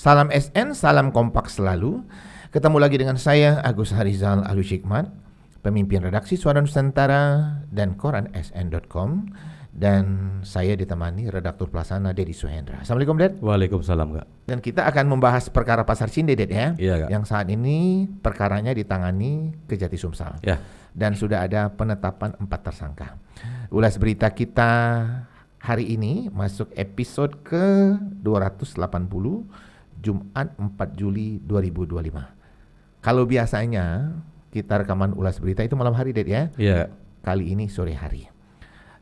Salam SN, salam kompak selalu. Ketemu lagi dengan saya, Agus Harizal Alushikmat, pemimpin redaksi Suara Nusantara dan koran sn.com. Dan saya ditemani redaktur pelaksana Dedi Suhendra. Assalamualaikum, Ded. Waalaikumsalam, Kak. Dan kita akan membahas perkara Pasar Cinde, Ded, ya. Iya, Kak. Yang saat ini perkaranya ditangani Kejati Sumsel. Ya. Dan sudah ada penetapan 4 tersangka. Ulas berita kita hari ini masuk episode ke 280, Jumat 4 Juli 2025. Kalau biasanya kita rekaman ulas berita itu malam hari, Ded, ya. Iya. Kali ini sore hari.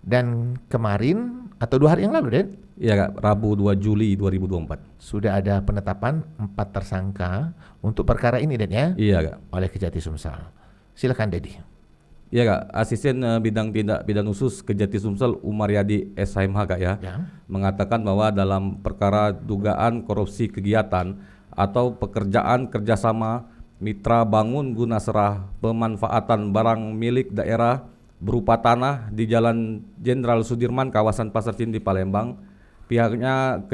Dan kemarin atau 2 hari yang lalu, Ded, Iya, Kak. Rabu 2 Juli 2024. sudah ada penetapan 4 tersangka untuk perkara ini, Ded, ya, Iya, Kak. oleh Kejati Sumsel. Silakan, Dedi. Iya, Kak. Asisten Bidang Tindak Pidana Khusus Kejati Sumsel Umaryadi SHMH, Kak, ya, mengatakan bahwa dalam perkara dugaan korupsi kegiatan atau pekerjaan kerjasama mitra bangun guna serah pemanfaatan barang milik daerah berupa tanah di Jalan Jenderal Sudirman, kawasan Pasar Cinde, Palembang, pihaknya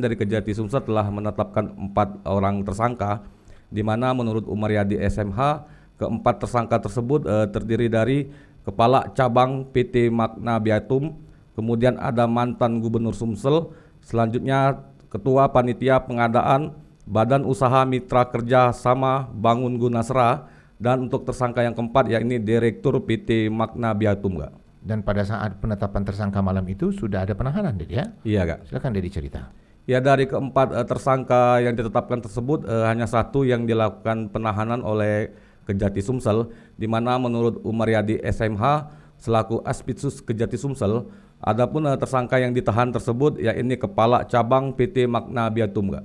dari Kejati Sumsel telah menetapkan 4 orang tersangka, di mana menurut Umaryadi SMH keempat tersangka tersebut terdiri dari Kepala Cabang PT Magna Biatum, kemudian ada mantan Gubernur Sumsel, selanjutnya Ketua Panitia Pengadaan Badan Usaha Mitra Kerja Sama Bangun Gunasera, dan untuk tersangka yang keempat yakni Direktur PT Magna Biatum, Kak. Dan pada saat penetapan tersangka malam itu sudah ada penahanan, Dedi, ya? Iya, Kak. Silakan, Dedi, cerita. Ya, dari keempat tersangka yang ditetapkan tersebut hanya satu yang dilakukan penahanan oleh Kejati Sumsel, di mana menurut Umaryadi SMH selaku Aspitsus Kejati Sumsel, adapun tersangka yang ditahan tersebut yakni Kepala Cabang PT Magna Biatum, Kak.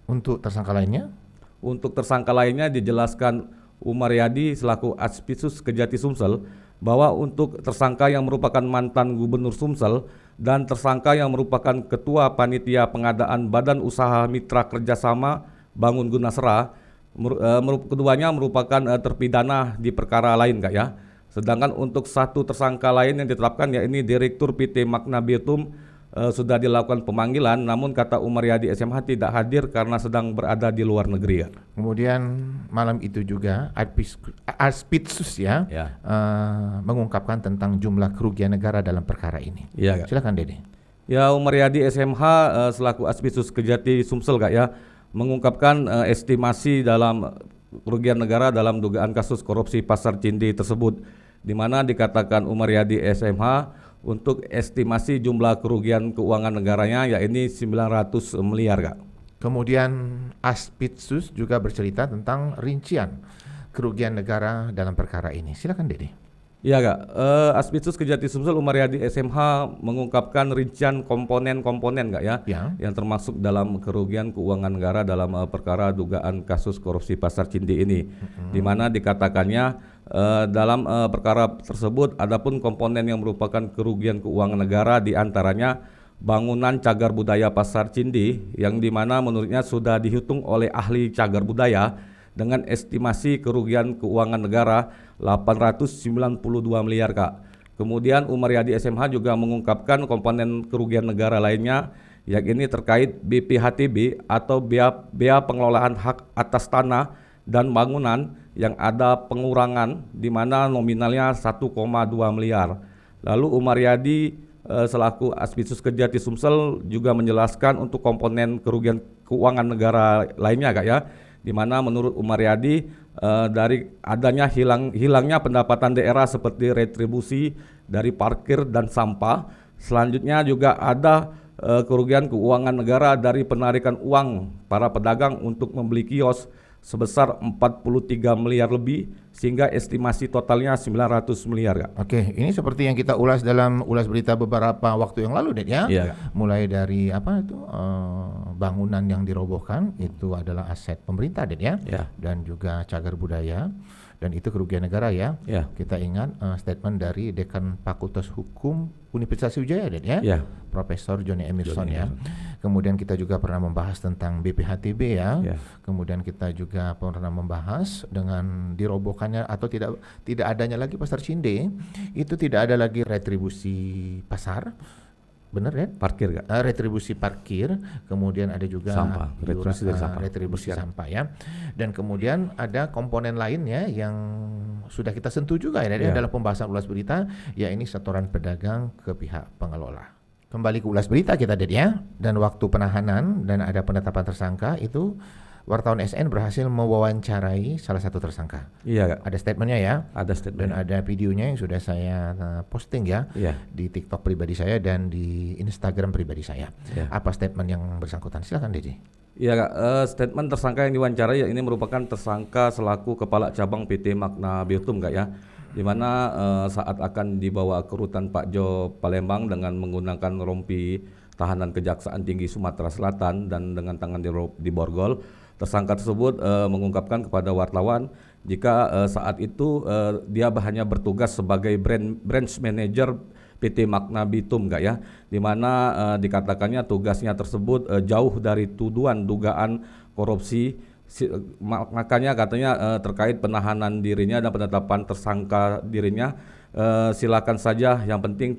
Untuk tersangka lainnya? Untuk tersangka lainnya dijelaskan Umaryadi selaku Aspitsus Kejati Sumsel bahwa untuk tersangka yang merupakan mantan Gubernur Sumsel dan tersangka yang merupakan Ketua Panitia Pengadaan Badan Usaha Mitra Kerjasama Bangun Gunasera, keduanya merupakan terpidana di perkara lain, Kak, ya. Sedangkan untuk satu tersangka lain yang ditetapkan yakni Direktur PT Magna Biatum sudah dilakukan pemanggilan, namun kata Umaryadi SMH tidak hadir karena sedang berada di luar negeri, Kak. Kemudian malam itu juga Aspitsus mengungkapkan tentang jumlah kerugian negara dalam perkara ini. Iya, Kak. Silakan, Dedi. Ya, Umaryadi SMH selaku Aspitsus Kejati Sumsel, Kak, ya, mengungkapkan estimasi dalam kerugian negara dalam dugaan kasus korupsi Pasar Cinde tersebut, di mana dikatakan Umaryadi SMH untuk estimasi jumlah kerugian keuangan negaranya yakni 900 miliar, Kak. Kemudian Aspitsus juga bercerita tentang rincian kerugian negara dalam perkara ini. Silakan, Dedi. Iya, Kak. Aspitsus Kejati Sumsel Umaryadi SMH mengungkapkan rincian komponen-komponen, Kak, ya, yang termasuk dalam kerugian keuangan negara dalam perkara dugaan kasus korupsi Pasar Cinde ini, di mana dikatakannya dalam perkara tersebut adapun komponen yang merupakan kerugian keuangan negara diantaranya bangunan cagar budaya Pasar Cinde, yang dimana menurutnya sudah dihitung oleh ahli cagar budaya dengan estimasi kerugian keuangan negara 892 miliar, Kak. Kemudian Umaryadi SMH juga mengungkapkan komponen kerugian negara lainnya yakni terkait BPHTB atau bea pengelolaan hak atas tanah dan bangunan yang ada pengurangan di mana nominalnya 1,2 miliar. Lalu Umaryadi selaku Aspitsus Kejati Sumsel juga menjelaskan untuk komponen kerugian keuangan negara lainnya, Kak, ya, di mana menurut Umaryadi dari adanya hilangnya pendapatan daerah seperti retribusi dari parkir dan sampah. Selanjutnya juga ada kerugian keuangan negara dari penarikan uang para pedagang untuk membeli kios sebesar 43 miliar lebih, sehingga estimasi totalnya 900 miliar, Kak. Oke, ini seperti yang kita ulas dalam ulas berita beberapa waktu yang lalu, Ded, ya. Iya, Kak. Mulai dari bangunan yang dirobohkan itu adalah aset pemerintah, Ded, ya. Iya. Dan juga cagar budaya, dan itu kerugian negara, ya. Iya. Kita ingat statement dari Dekan Fakultas Hukum Universitas Sriwijaya, Ded, ya. Iya. Profesor Johnny Emerson, Johnny ya. Kemudian kita juga pernah membahas tentang BPHTB, ya. Ya. Kemudian kita juga pernah membahas dengan dirobohkannya atau tidak adanya lagi Pasar Cinde, itu tidak ada lagi retribusi pasar, benar ya? Parkir nggak? Retribusi parkir, kemudian ada juga sampah, retribusi sampah ya. Dan kemudian ada komponen lainnya yang sudah kita sentuh juga ya, dalam pembahasan Ulas Berita, ya ini setoran pedagang ke pihak pengelola. Kembali ke Ulas Berita kita ya, dan waktu penahanan dan ada penetapan tersangka itu wartawan SN berhasil mewawancarai salah satu tersangka. Iya, Kak. Ada statementnya ya. Ada statement. Dan ada videonya yang sudah saya posting ya. Iya. Di TikTok pribadi saya dan di Instagram pribadi saya. Iya. Apa statement yang bersangkutan? Silakan DJ. Iya, Kak. Statement tersangka yang diwawancarai ya ini merupakan tersangka selaku kepala cabang PT Magna Biotum, Kak ya. Di mana saat akan dibawa ke rutan Pak Jo Palembang dengan menggunakan rompi tahanan Kejaksaan Tinggi Sumatera Selatan dan dengan tangan di borgol, tersangka tersebut mengungkapkan kepada wartawan jika saat itu dia hanya bertugas sebagai branch manager PT Magna Biotum, Kak ya, di mana dikatakannya tugasnya tersebut jauh dari tuduhan dugaan korupsi. Makanya katanya terkait penahanan dirinya dan penetapan tersangka dirinya, silakan saja, yang penting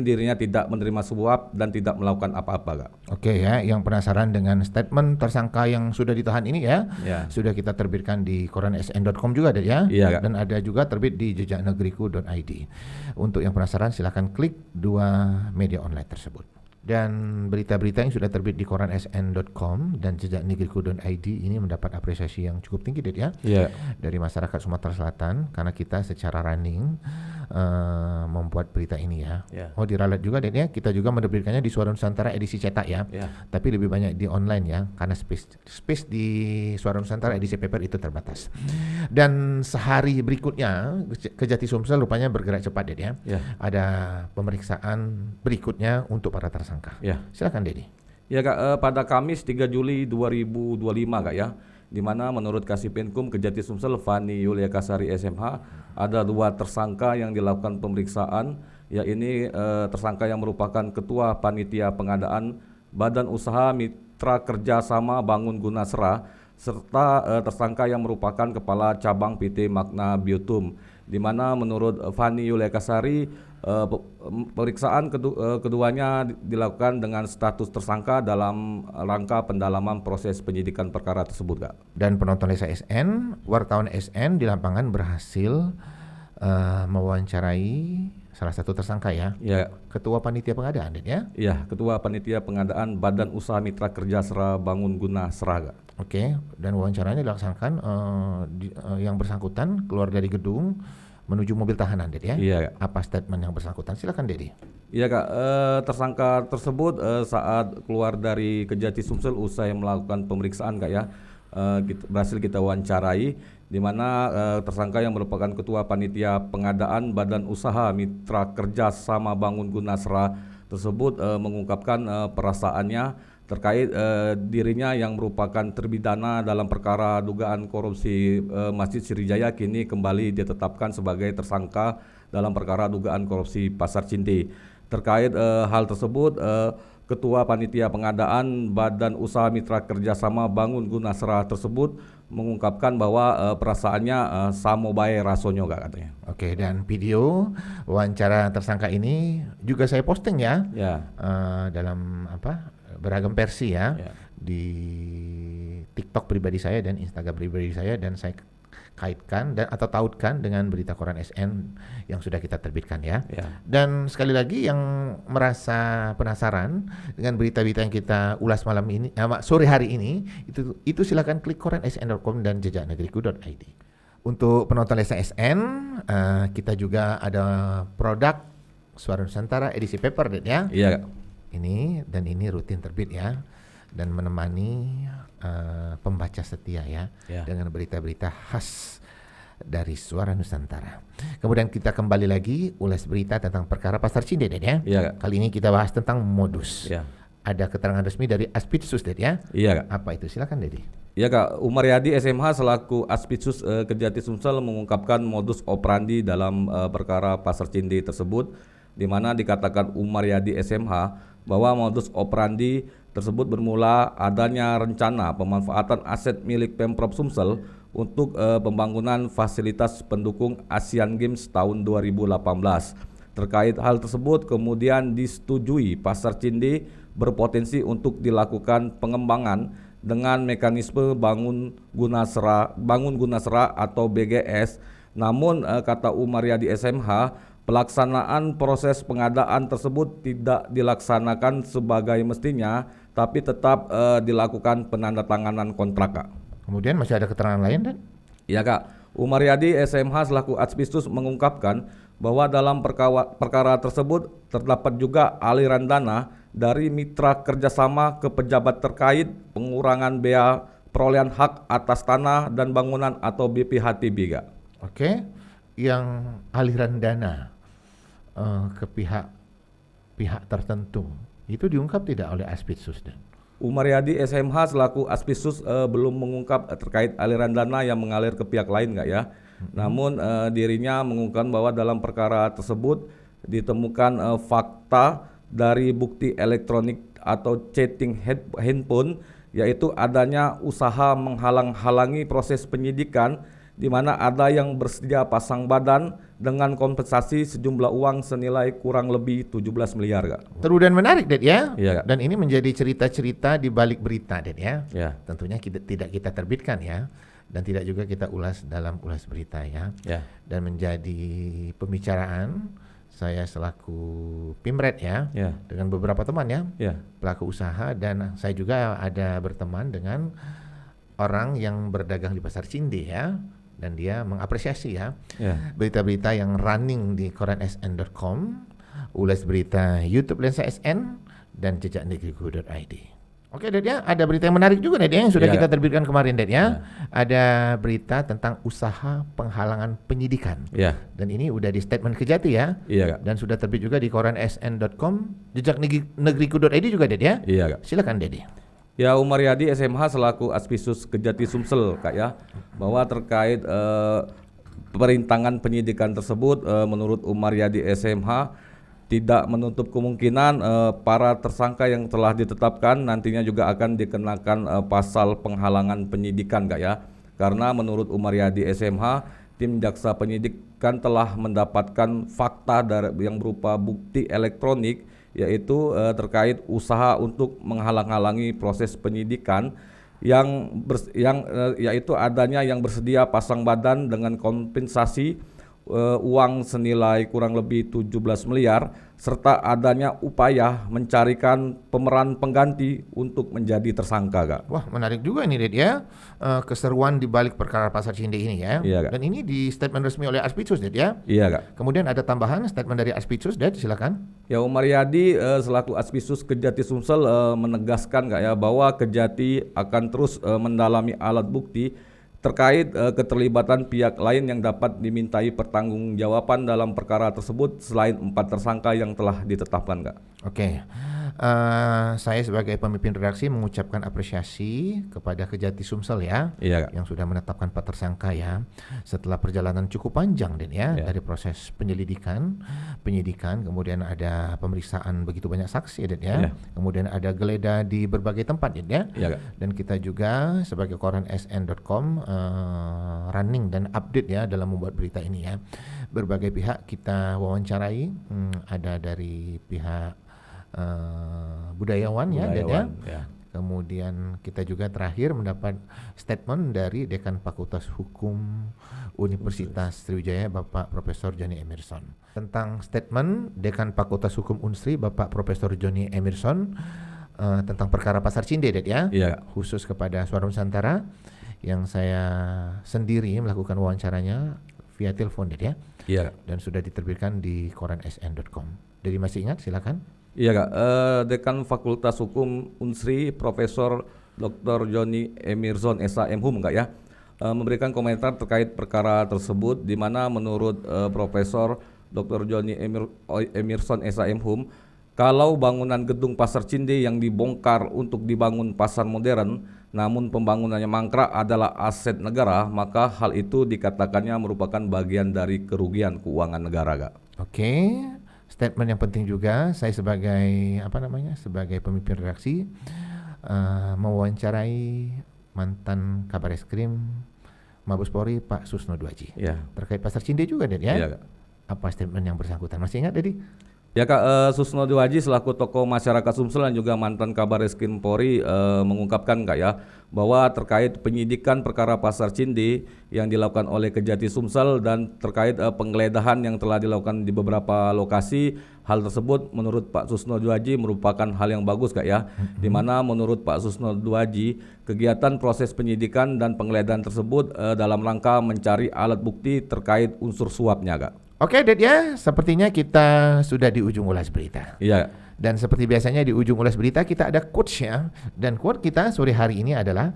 dirinya tidak menerima suap dan tidak melakukan apa-apa, Kak. Oke ya, yang penasaran dengan statement tersangka yang sudah ditahan ini ya, sudah kita terbitkan di koransn.com juga ya, Kak. Dan ada juga terbit di jejaknegeriku.id. Untuk yang penasaran silakan klik dua media online tersebut. Dan berita-berita yang sudah terbit di koransn.com dan jejaknegeriku.id ini mendapat apresiasi yang cukup tinggi ya, dari masyarakat Sumatera Selatan, karena kita secara running membuat berita ini ya. Oh, diralat juga ya, kita juga menerbitkannya di Suara Nusantara edisi cetak ya. Tapi lebih banyak di online ya, karena space di Suara Nusantara edisi paper itu terbatas. Dan sehari berikutnya Kejati Sumsel rupanya bergerak cepat ya. Ada pemeriksaan berikutnya untuk para tersangka. Silakan Dedi. Ya, Kak, pada Kamis 3 Juli 2025, Kak ya, di mana menurut Kasipinkum Kejati Sumsel Fani Yulia Kasari SMH ada 2 tersangka yang dilakukan pemeriksaan, ya ini tersangka yang merupakan Ketua Panitia Pengadaan Badan Usaha Mitra Kerjasama Bangun Gunasra, serta tersangka yang merupakan Kepala Cabang PT Magna Biotum, di mana menurut Fani Yulia Kasari pemeriksaan keduanya dilakukan dengan status tersangka dalam rangka pendalaman proses penyidikan perkara tersebut, Kak. Dan penonton Lesa SN, wartawan SN di lapangan berhasil mewawancarai salah satu tersangka ya. Ketua Panitia Pengadaan ya? Iya, Ketua Panitia Pengadaan Badan Usaha Mitra Kerjasama Bangun Gunasra, Kak. Oke, dan wawancaranya dilaksanakan yang bersangkutan keluar dari gedung menuju mobil tahanan, Dedi ya? Iya, Kak. Apa statement yang bersangkutan? Silakan, Dedi. Iya, Kak. Tersangka tersebut saat keluar dari Kejati Sumsel usai melakukan pemeriksaan, Kak ya, berhasil kita wawancarai, di mana tersangka yang merupakan Ketua Panitia Pengadaan Badan Usaha Mitra Kerjasama Bangun Gunasra tersebut mengungkapkan perasaannya terkait dirinya yang merupakan terpidana dalam perkara dugaan korupsi Masjid Sriwijaya kini kembali ditetapkan sebagai tersangka dalam perkara dugaan korupsi Pasar Cinti. Terkait hal tersebut, Ketua Panitia Pengadaan Badan Usaha Mitra Kerjasama Bangun Gunasra tersebut mengungkapkan bahwa perasaannya samo bae rasonyo, Kak, katanya. Oke, dan video wawancara tersangka ini juga saya posting ya, dalam beragam versi ya, di TikTok pribadi saya dan Instagram pribadi saya, dan saya kaitkan dan atau tautkan dengan berita koran SN yang sudah kita terbitkan ya. Dan sekali lagi yang merasa penasaran dengan berita-berita yang kita ulas malam ini, sore hari ini, itu silakan klik koransn.com dan jejaknegeriku.id. Untuk penonton Lesa SN, kita juga ada produk Suara Nusantara edisi paper ya. Iya, Kak. Ini rutin terbit ya, dan menemani pembaca setia ya, dengan berita-berita khas dari Suara Nusantara. Kemudian kita kembali lagi ulas berita tentang perkara Pasar Cinti ya. Kali ini kita bahas tentang modus. Ada keterangan resmi dari Aspidsus ya. Iya, Kak. Apa itu? Silakan Dedi. Ya, Kak, Umaryadi SMH selaku Aspidsus Kejati Sumsel mengungkapkan modus operandi dalam perkara Pasar Cinti tersebut, di mana dikatakan Umaryadi SMH bahwa modus operandi tersebut bermula adanya rencana pemanfaatan aset milik Pemprov Sumsel untuk pembangunan fasilitas pendukung Asian Games tahun 2018. Terkait hal tersebut kemudian disetujui Pasar Cinde berpotensi untuk dilakukan pengembangan dengan mekanisme bangun guna sera atau BGS. Namun kata Umaryadi SMH, pelaksanaan proses pengadaan tersebut tidak dilaksanakan sebagai mestinya, tapi tetap dilakukan penandatanganan kontrak, Kak. Kemudian masih ada keterangan lain, Dan? Ya, Kak. Umaryadi SMH selaku Adspitsus mengungkapkan bahwa dalam perkara tersebut terdapat juga aliran dana dari mitra kerjasama ke pejabat terkait pengurangan bea perolehan hak atas tanah dan bangunan atau BPHTB, Kak. Oke, yang aliran dana ke pihak tertentu itu diungkap tidak oleh Adspitsus, Dan? Umaryadi SMH selaku Adspitsus belum mengungkap terkait aliran dana yang mengalir ke pihak lain, nggak ya? Namun dirinya mengungkapkan bahwa dalam perkara tersebut ditemukan fakta dari bukti elektronik atau chatting handphone, yaitu adanya usaha menghalang-halangi proses penyidikan di mana ada yang bersedia pasang badan dengan kompensasi sejumlah uang senilai kurang lebih 17 miliar, Kak. Seru dan menarik, Ded, ya? Iya, Kak. Dan ini menjadi cerita-cerita di balik berita, Ded, ya? Ya. Tentunya tidak kita terbitkan, ya, dan tidak juga kita ulas dalam ulas berita, ya. Ya. Dan menjadi pembicaraan saya selaku Pimret, ya, dengan beberapa teman, ya, pelaku usaha, dan saya juga ada berteman dengan orang yang berdagang di Pasar Cinde, ya. Dan dia mengapresiasi, ya, berita-berita yang running di koransn.com, ulas berita YouTube Lensa SN, dan jejaknegriku.id. Oke, Ded, ya, ada berita yang menarik juga, Ded, yang sudah kita terbitkan kemarin, Ded, ya. Ada berita tentang usaha penghalangan penyidikan. Dan ini udah di statement Kejati, ya. Dan sudah terbit juga di koransn.com, jejaknegriku.id juga, Ded, ya. Silakan, Ded. Ya, Umaryadi SMH selaku Adspitsus Kejati Sumsel, Kak, ya, bahwa terkait perintangan penyidikan tersebut menurut Umaryadi SMH tidak menutup kemungkinan para tersangka yang telah ditetapkan nantinya juga akan dikenakan pasal penghalangan penyidikan, Kak, ya. Karena menurut Umaryadi SMH, tim jaksa penyidikan telah mendapatkan fakta yang berupa bukti elektronik, yaitu terkait usaha untuk menghalang-halangi proses penyidikan yaitu adanya yang bersedia pasang badan dengan kompensasi uang senilai kurang lebih 17 miliar serta adanya upaya mencarikan pemeran pengganti untuk menjadi tersangka, Kak. Wah, menarik juga ini, Ded, ya. Keseruan di balik perkara Pasar Cinde ini, ya. Iya, Kak. Dan ini di statement resmi oleh Adspitsus, Ded, ya. Iya, Kak. Kemudian ada tambahan statement dari Adspitsus, Ded, silakan. Ya, Umaryadi selaku Adspitsus Kejati Sumsel menegaskan, Kak, ya, bahwa Kejati akan terus mendalami alat bukti terkait keterlibatan pihak lain yang dapat dimintai pertanggungjawaban dalam perkara tersebut selain 4 tersangka yang telah ditetapkan, Kak. Oke. Saya sebagai pemimpin redaksi mengucapkan apresiasi kepada Kejati Sumsel, ya, yang sudah menetapkan 4 tersangka, ya, setelah perjalanan cukup panjang, Dan, ya, dari proses penyidikan, kemudian ada pemeriksaan begitu banyak saksi, Dan, ya, kemudian ada geledah di berbagai tempat, Dan, ya, dan kita juga sebagai koransn.com running dan update, ya, dalam membuat berita ini, ya. Berbagai pihak kita wawancarai, ada dari pihak budayawan, ya, Dan, ya. Kemudian kita juga terakhir mendapat statement dari Dekan Fakultas Hukum Universitas Sriwijaya, Bapak Profesor Johnny Emerson. Tentang statement Dekan Fakultas Hukum Unsri, Bapak Profesor Johnny Emerson, tentang perkara Pasar Cinde, Ded, ya, khusus kepada Suara Nusantara, yang saya sendiri melakukan wawancaranya via telepon, Ded, ya. Dan sudah diterbitkan di koransn.com. Jadi masih ingat, silakan. Iya, Kak. Dekan Fakultas Hukum Unsri Profesor Dr. Johnny Emerson SHM, Kak, ya, memberikan komentar terkait perkara tersebut, di mana menurut Profesor Dr. Johnny Emerson SHM, kalau bangunan gedung Pasar Cinde yang dibongkar untuk dibangun pasar modern, namun pembangunannya mangkrak adalah aset negara, maka hal itu dikatakannya merupakan bagian dari kerugian keuangan negara, Kak. Oke. Statement yang penting juga, saya sebagai sebagai pemimpin redaksi mewawancarai mantan Kabar Eskrim Mabes Polri Pak Susno Dwaji terkait Pasar Cinde juga, Ded, ya. apa statement yang bersangkutan. Masih ingat, Dedi? Ya Kak, Susno Duaji selaku tokoh masyarakat Sumsel dan juga mantan Kabar Reskrim Polri mengungkapkan Kak ya, bahwa terkait penyidikan perkara Pasar Cindi yang dilakukan oleh Kejati Sumsel dan terkait penggeledahan yang telah dilakukan di beberapa lokasi, hal tersebut menurut Pak Susno Duaji merupakan hal yang bagus Kak ya, di mana menurut Pak Susno Duaji kegiatan proses penyidikan dan penggeledahan tersebut dalam rangka mencari alat bukti terkait unsur suapnya Kak. Oke, Ded ya, sepertinya kita sudah di ujung ulas berita. Iya. Dan seperti biasanya di ujung ulas berita kita ada quotes-nya. Dan quote kita sore hari ini adalah,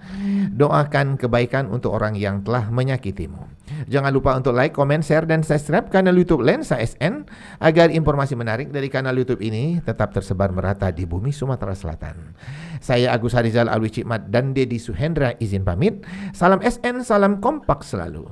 doakan kebaikan untuk orang yang telah menyakitimu. Jangan lupa untuk like, comment, share, dan subscribe kanal YouTube Lensa SN agar informasi menarik dari kanal YouTube ini tetap tersebar merata di bumi Sumatera Selatan. Saya Agus Harizal Alwi Cikmat dan Dedi Suhendra izin pamit. Salam SN, salam kompak selalu.